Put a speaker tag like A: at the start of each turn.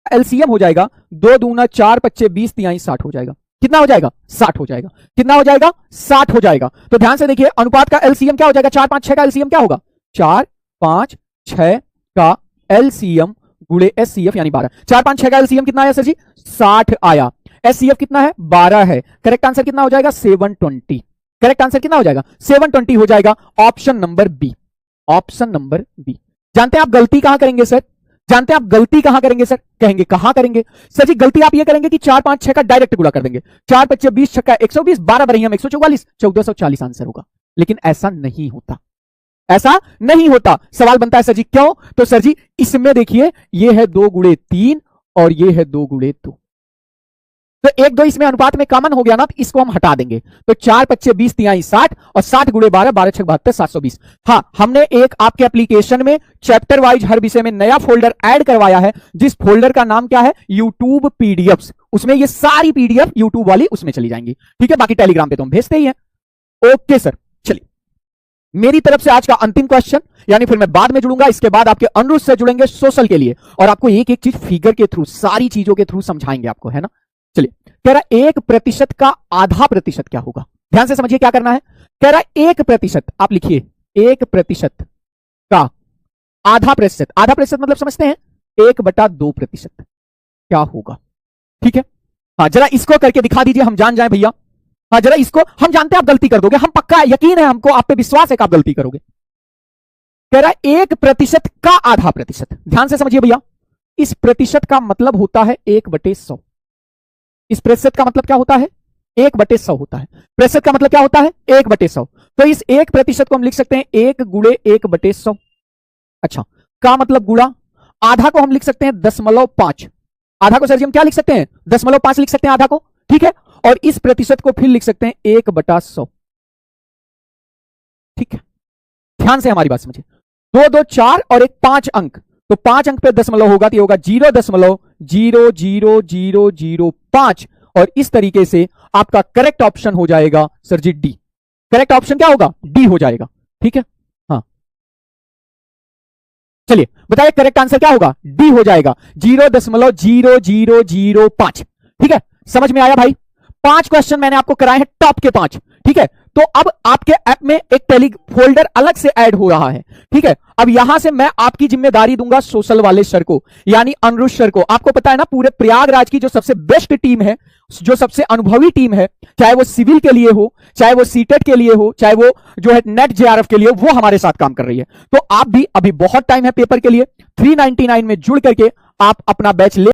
A: LCM हो जाएगा 2 दूना 4 पच्चे 20 तिहाई 60 हो जाएगा। कितना हो जाएगा? 60 हो जाएगा। कितना हो जाएगा? 60 हो जाएगा। तो ध्यान से देखिए अनुपात का एलसीएम क्या हो जाएगा? 4 5 6 का एलसीएम क्या होगा? 4 5 6 का एलसीएम गुणे एचसीएफ यानी 12। 4 5 6 का एलसीएम कितना आया सर जी? 60 आया। एचसीएफ कितना है? 12 है। करेक्ट आंसर कितना हो जाएगा? 720। करेक्ट आंसर कितना हो जाएगा? 720 हो जाएगा। Option number B. Option number B. जानते हैं आप गलती कहां करेंगे सर? जानते हैं आप गलती कहां करेंगे सर? कहेंगे कहां करेंगे सर जी? गलती आप ये करेंगे कि 4 5 6 का डायरेक्ट गुणा कर देंगे। 4 पच्चे 20 6 120 12 बरही हम 144 1440 आंसर होगा। लेकिन ऐसा नहीं होता। ऐसा नहीं होता। सवाल बनता है सर जी क्यों? तो सर जी इसमें देखिए ये है 2 गुणे 3 और ये है 2 गुणे 2। तो 1 2 इसमें अनुपात में कॉमन हो गया ना, तो इसको हम हटा देंगे। तो 4 पच्चे 20 तिहाई 60 और 60 गुणे 12 12 6 72 720। हाँ, हमने एक आपके एप्लीकेशन में चैप्टर वाइज हर विषय में नया फोल्डर ऐड करवाया है, जिस फोल्डर का नाम क्या है? YouTube PDF. उसमें ये सारी पीडीएफ यूट्यूब वाली उसमें चली जाएंगी। ठीक है, बाकी टेलीग्राम पे तो हम भेजते ही हैं। ओके सर, चलिए मेरी तरफ से आज का अंतिम क्वेश्चन, यानी फिर मैं बाद में जुड़ूंगा, इसके बाद आपके अनुरोध से जुड़ेंगे सोशल के लिए, और आपको एक एक चीज फिगर के थ्रू, सारी चीजों के थ्रू समझाएंगे आपको, है ना। चलिए, कह रहा 1% का आधा प्रतिशत क्या होगा? ध्यान से समझिए क्या करना है। कह रहा 1%, आप लिखिए 1% का आधा प्रतिशत। आधा प्रतिशत मतलब समझते हैं 1/2% क्या होगा? ठीक है, हाँ जरा इसको करके दिखा दीजिए, हम जान जाए भैया। हाँ जरा इसको, हम जानते हैं आप गलती कर दोगे, हम पक्का यकीन है हमको, आप पे विश्वास है कि आप गलती करोगे। कह रहा 1% का आधा प्रतिशत। ध्यान से समझिए भैया, इस प्रतिशत का मतलब होता है 1/100। इस प्रतिशत का मतलब क्या होता है? 1/100 होता है। प्रतिशत का मतलब क्या होता है? 1/100। तो इस 1% को हम लिख सकते हैं 1 गुणे 1/100। अच्छा, का मतलब गुणा, आधा को हम लिख सकते हैं 0.5। आधा को सर जी हम क्या लिख सकते हैं? 0.5 लिख सकते हैं आधा को। ठीक है, और इस प्रतिशत को फिर लिख सकते हैं 1/100। ठीक है, ध्यान से हमारी बात समझिए। 2 2 4 और एक 5 अंक, तो 5 अंक पे दशमलव होगा तो ये होगा 0.00005, और इस तरीके से आपका करेक्ट ऑप्शन हो जाएगा sir G D. Correct option क्या होगा? डी हो जाएगा। ठीक है, हाँ चलिए बताइए करेक्ट आंसर क्या होगा? डी हो जाएगा, 0.0005। ठीक है, समझ में आया भाई? 5 क्वेश्चन मैंने आपको कराए हैं, टॉप के 5। ठीक है, तो अब आपके ऐप में एक टेली फोल्डर अलग से ऐड हो रहा है। ठीक है, अब यहां से मैं आपकी जिम्मेदारी दूंगा सोशल वाले सर को, यानी अनुरुष सर को। आपको पता है ना, पूरे प्रयागराज की जो सबसे बेस्ट टीम है, जो सबसे अनुभवी टीम है, चाहे वो सिविल के लिए हो, चाहे वो सीटेट के लिए हो, चाहे वो जो है नेट जेआरएफ के लिए, वो हमारे साथ काम कर रही है। तो आप भी, अभी बहुत टाइम है पेपर के लिए, 399 में जुड़ करके आप अपना बैच ले